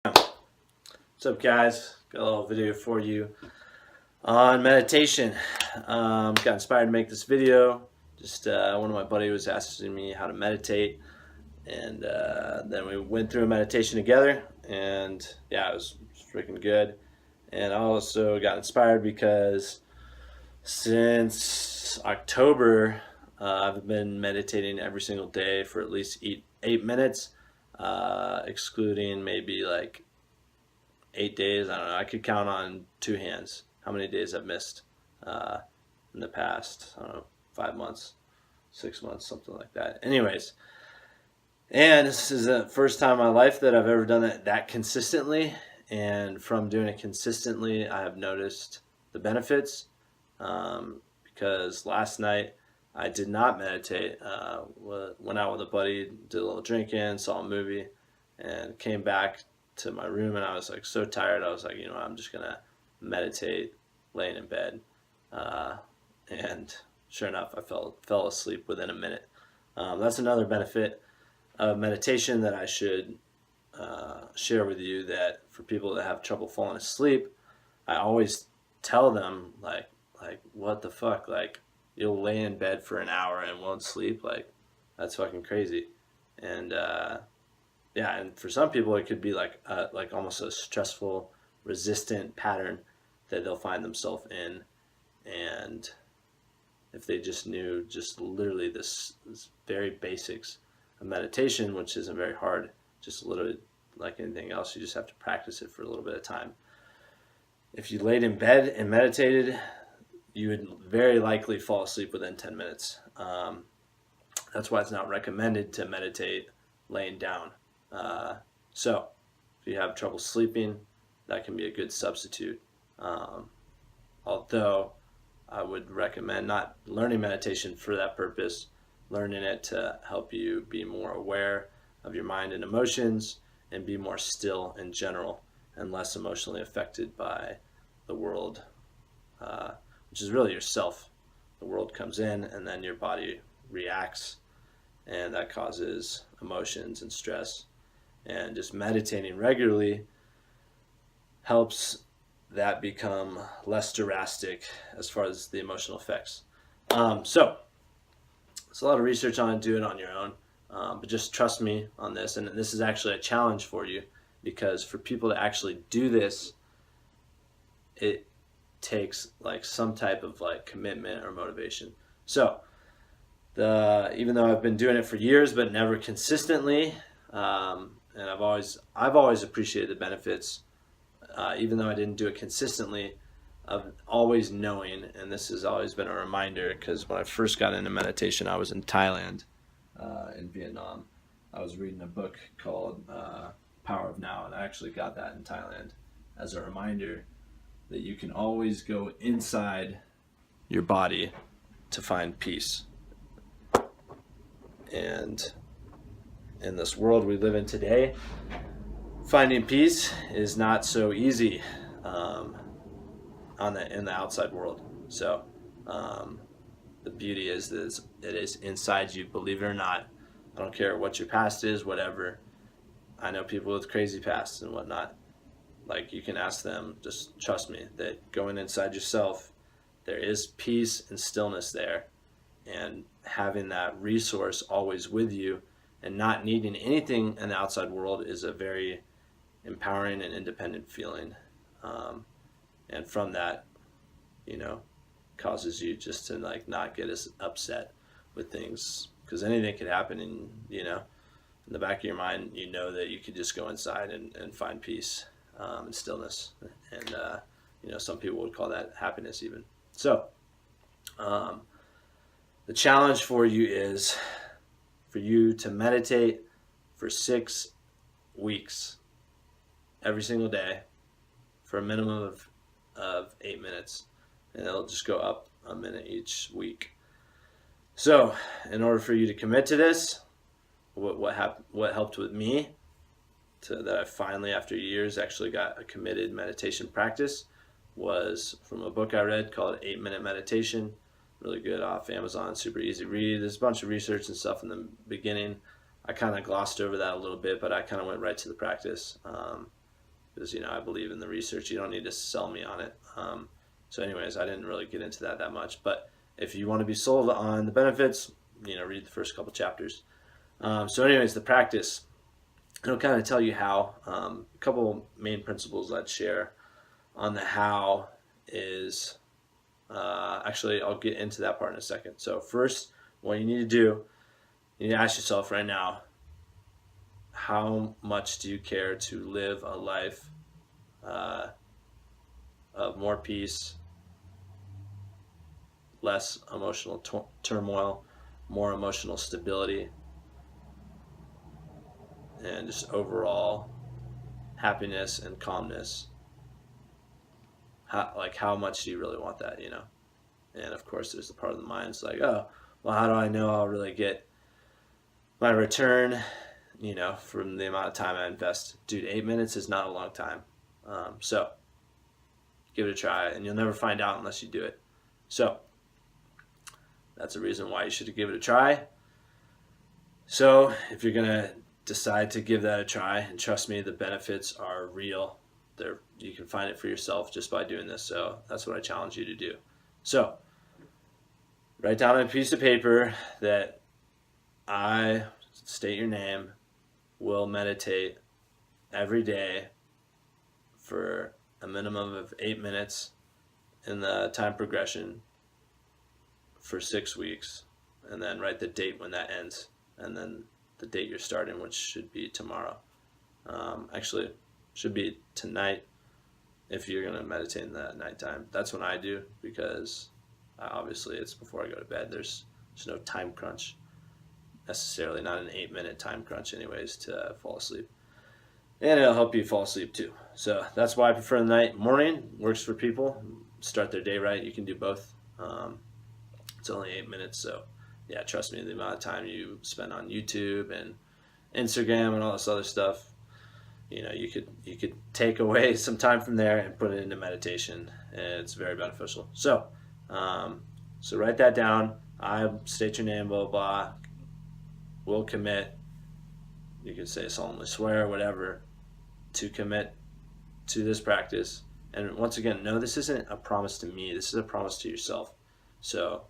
What's up, guys? Got a little video for you on meditation. Got inspired to make this video. Just one of my buddies was asking me how to meditate, and then we went through a meditation together, and yeah, it was freaking good. And I also got inspired because since October, I've been meditating every single day for at least 8 minutes, excluding maybe like 8 days. I don't know. I could count on two hands how many days I've missed uh, in the past. I don't know, 5 months, 6 months, something like that. Anyways, and this is the first time in my life that I've ever done it that consistently. And from doing it consistently, I have noticed the benefits. Because last night I did not meditate. Went out with a buddy, did a little drinking, saw a movie, and came back to my room, and I was like so tired. I was like, I'm just gonna meditate laying in bed. And sure enough, I fell asleep within a minute. That's another benefit of meditation that I should share with you. That for people that have trouble falling asleep, I always tell them like what the fuck, like you'll lay in bed for an hour and won't sleep, like that's fucking crazy. And yeah, and for some people it could be like almost a stressful, resistant pattern that they'll find themselves in. And if they just knew just literally this very basics of meditation, which isn't very hard, just literally like anything else, you just have to practice it for a little bit of time. If you laid in bed and meditated, you would very likely fall asleep within 10 minutes. That's why it's not recommended to meditate laying down. So if you have trouble sleeping, that can be a good substitute. Although I would recommend not learning meditation for that purpose, learning it to help you be more aware of your mind and emotions and be more still in general and less emotionally affected by the world, which is really yourself. The world comes in and then your body reacts, and that causes emotions and stress. And just meditating regularly helps that become less drastic as far as the emotional effects. So it's a lot of research on it. Do it on your own, but just trust me on this. And this is actually a challenge for you, because for people to actually do this, it takes like some type of like commitment or motivation. So even though I've been doing it for years but never consistently, and I've always appreciated the benefits, even though I didn't do it consistently, of always knowing. And this has always been a reminder, because when I first got into meditation, I was in Thailand, in Vietnam. I was reading a book called Power of Now, and I actually got that in Thailand as a reminder that you can always go inside your body to find peace. And in this world we live in today, finding peace is not so easy in the outside world. So the beauty is that it is inside you, believe it or not. I don't care what your past is, whatever. I know people with crazy pasts and whatnot. Like, you can ask them, just trust me, that going inside yourself, there is peace and stillness there. And having that resource always with you and not needing anything in the outside world is a very empowering and independent feeling. And from that, causes you just to like not get as upset with things, because anything could happen, and in the back of your mind, that you could just go inside and find peace and stillness. And some people would call that happiness even. So the challenge for you is for you to meditate for 6 weeks every single day for a minimum of 8 minutes, and it'll just go up a minute each week. So in order for you to commit to this, what helped with me that I finally, after years, actually got a committed meditation practice, was from a book I read called 8 Minute Meditation. Really good, off Amazon, super easy read. There's a bunch of research and stuff in the beginning. I kind of glossed over that a little bit, but I kind of went right to the practice. because I believe in the research. You don't need to sell me on it. So anyways, I didn't really get into that much, but if you want to be sold on the benefits, read the first couple chapters. So anyways, the practice, it'll kind of tell you how. A couple main principles I'd share on the how is, actually, I'll get into that part in a second. So first, what you need to do, you need to ask yourself right now, how much do you care to live a life of more peace, less emotional turmoil, more emotional stability, and just overall happiness and calmness? How much do you really want that, And of course, there's the part of the mind that's like, oh, well, how do I know I'll really get my return, from the amount of time I invest? Dude, 8 minutes is not a long time. So give it a try, and you'll never find out unless you do it. So that's a reason why you should give it a try. So if you're going to decide to give that a try, and trust me, the benefits are real. You can find it for yourself just by doing this. So that's what I challenge you to do. So write down on a piece of paper that I, state your name, will meditate every day for a minimum of 8 minutes in the time progression for 6 weeks, and then write the date when that ends, and then the date you're starting, which should be tomorrow. Actually, should be tonight if you're going to meditate in the nighttime. That's when I do, because obviously it's before I go to bed. There's no time crunch necessarily, not an 8-minute time crunch anyways, to fall asleep. And it'll help you fall asleep too. So that's why I prefer the night. Morning works for people. Start their day right. You can do both. It's only 8 minutes, so yeah, trust me, the amount of time you spend on YouTube and Instagram and all this other stuff, you could take away some time from there and put it into meditation, and it's very beneficial. So write that down. I state your name, blah, blah, blah. Will commit. You could say solemnly swear, whatever, to commit to this practice. And once again, no, this isn't a promise to me. This is a promise to yourself. So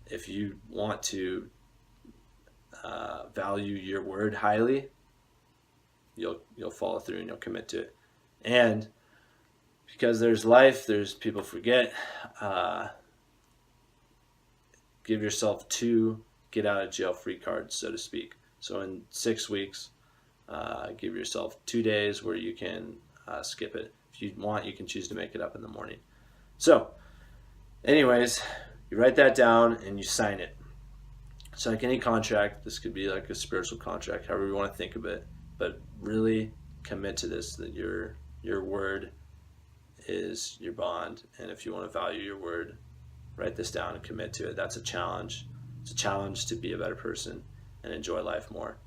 if you want to value your word highly, you'll follow through and you'll commit to it. And because there's life, there's people forget, give yourself 2 get out of jail free cards, so to speak. So in 6 weeks, give yourself 2 days where you can skip it. If you want, you can choose to make it up in the morning. So anyways, you write that down and you sign it. It's like any contract. This could be like a spiritual contract, however you want to think of it, but really commit to this, that your word is your bond. And if you want to value your word, write this down and commit to it. That's a challenge. It's a challenge to be a better person and enjoy life more.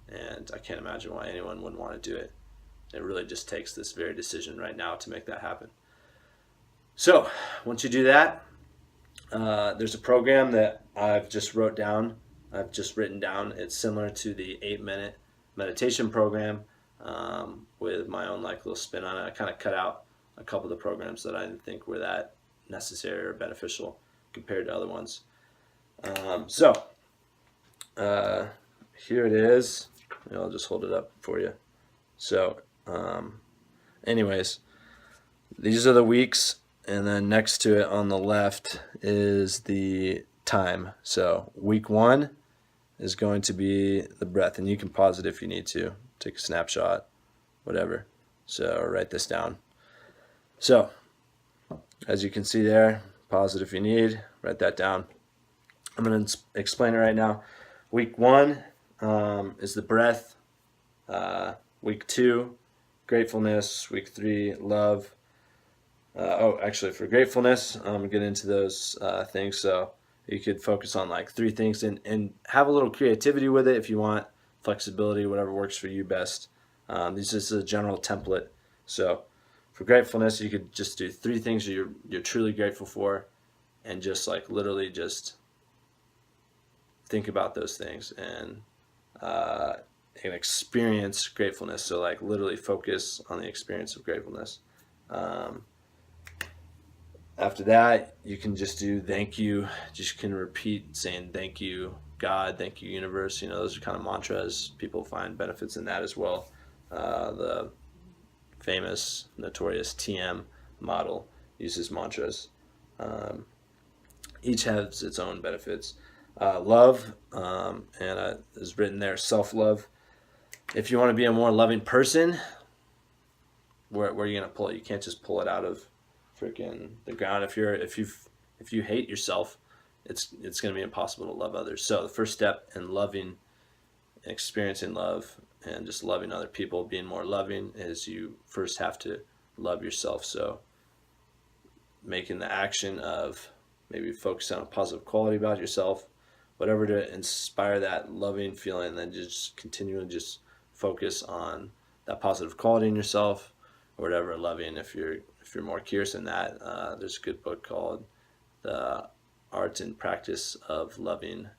And I can't imagine why anyone wouldn't want to do it. It really just takes this very decision right now to make that happen. So once you do that, there's a program that I've just written down. It's similar to the 8-minute meditation program, with my own little spin on it. I kind of cut out a couple of the programs that I didn't think were that necessary or beneficial compared to other ones. Here it is. I'll just hold it up for you. So anyways, these are the weeks, and then next to it on the left is the time. So week 1 is going to be the breath, and you can pause it if you need to, take a snapshot, whatever. So write this down. So as you can see there, pause it if you need, write that down. I'm going to explain it right now. Week 1 is the breath. Week 2, gratefulness. Week 3, love. For gratefulness, I'm going to get into those things. So you could focus on 3 things and have a little creativity with it if you want, flexibility, whatever works for you best. This is a general template. So for gratefulness, you could just do 3 things you're truly grateful for, and just literally just think about those things and and experience gratefulness. So like literally focus on the experience of gratefulness. Um, After that, you can just do thank you. Just can repeat saying thank you, God, thank you, universe. Those are kind of mantras. People find benefits in that as well. The famous, notorious TM model uses mantras. Um, each has its own benefits. Love, and is written there, self-love. If you want to be a more loving person, where are you going to pull it? You can't just pull it out of freaking the ground. If you hate yourself, it's going to be impossible to love others. So the first step in loving, experiencing love, and just loving other people, being more loving, is you first have to love yourself. So making the action of maybe focus on a positive quality about yourself, whatever, to inspire that loving feeling, and then just continually just focus on that positive quality in yourself, or whatever loving. If you're more curious in that, there's a good book called The Art and Practice of Loving.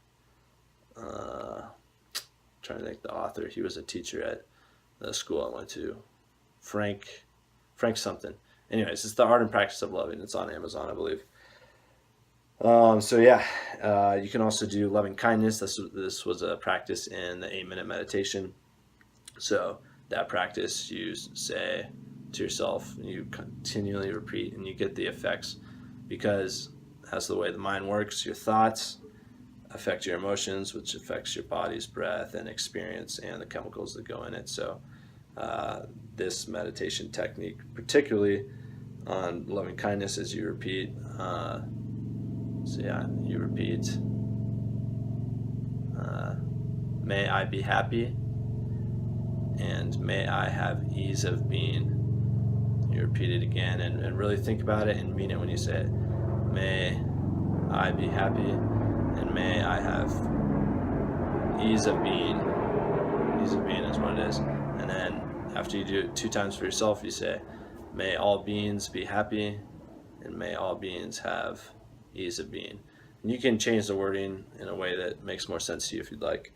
Trying to think the author. He was a teacher at the school I went to, Frank something. Anyways, it's The Art and Practice of Loving. It's on Amazon, I believe. So yeah, you can also do loving kindness. This was a practice in the 8-minute meditation. So that practice, you say to yourself, and you continually repeat, and you get the effects, because that's the way the mind works. Your thoughts affect your emotions, which affects your body's breath and experience and the chemicals that go in it. So this meditation technique, particularly on loving kindness, as you repeat, you repeat, may I be happy, and may I have ease of being. You repeat it again, and really think about it and mean it when you say it. May I be happy, and may I have ease of being. Ease of being is what it is. And then after you do it 2 times for yourself, you say, may all beings be happy, and may all beings have ease of being. And you can change the wording in a way that makes more sense to you if you'd like.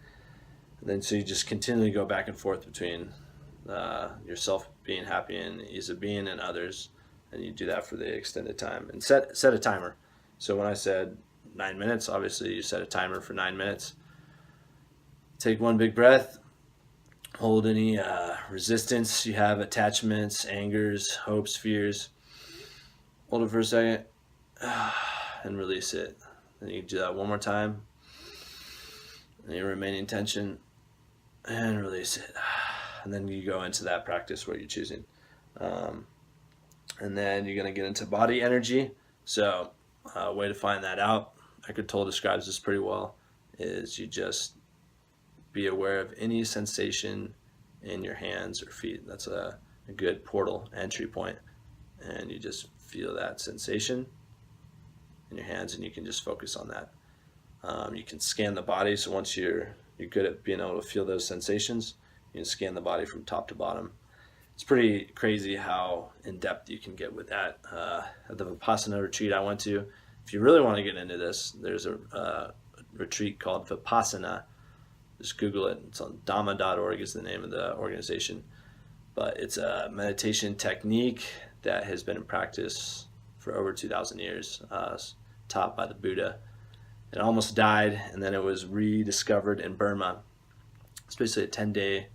And then so you just continually go back and forth between yourself being happy and ease of being, and others, and you do that for the extended time. And set a timer. So when I said 9 minutes, obviously you set a timer for 9 minutes. Take one big breath. Hold any resistance you have, attachments, angers, hopes, fears. Hold it for a second and release it. Then you do that one more time. And your remaining tension, and release it. And then you go into that practice where you're choosing. And then you're going to get into body energy. So a way to find that out, Eckhart Tolle describes this pretty well, is you just be aware of any sensation in your hands or feet. That's a good portal entry point. And you just feel that sensation in your hands, and you can just focus on that. You can scan the body. So once you're good at being able to feel those sensations, you can scan the body from top to bottom. It's pretty crazy how in-depth you can get with that. At the Vipassana retreat I went to, if you really want to get into this, there's a retreat called Vipassana. Just Google it. It's on Dhamma.org is the name of the organization. But it's a meditation technique that has been in practice for over 2,000 years, taught by the Buddha. It almost died, and then it was rediscovered in Burma. It's basically a 10-day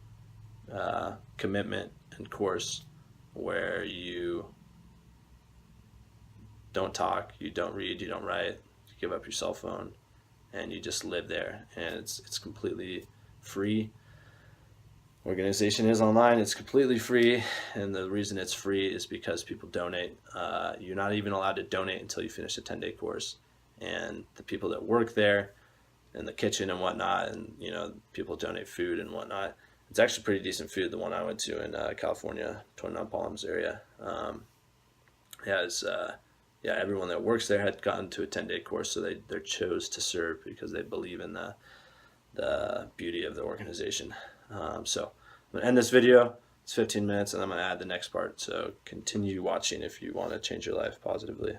commitment and course where you don't talk, you don't read, you don't write, you give up your cell phone, and you just live there. And it's completely free. Organization is online. It's completely free, and the reason it's free is because people donate. You're not even allowed to donate until you finish a 10-day course. And the people that work there in the kitchen and whatnot, and people donate food and whatnot. It's actually pretty decent food. The one I went to in California, Twin Palms area, everyone that works there had gotten to a 10-day course, so they chose to serve because they believe in the beauty of the organization. So I'm gonna end this video. It's 15 minutes, and I'm gonna add the next part. So continue watching if you want to change your life positively.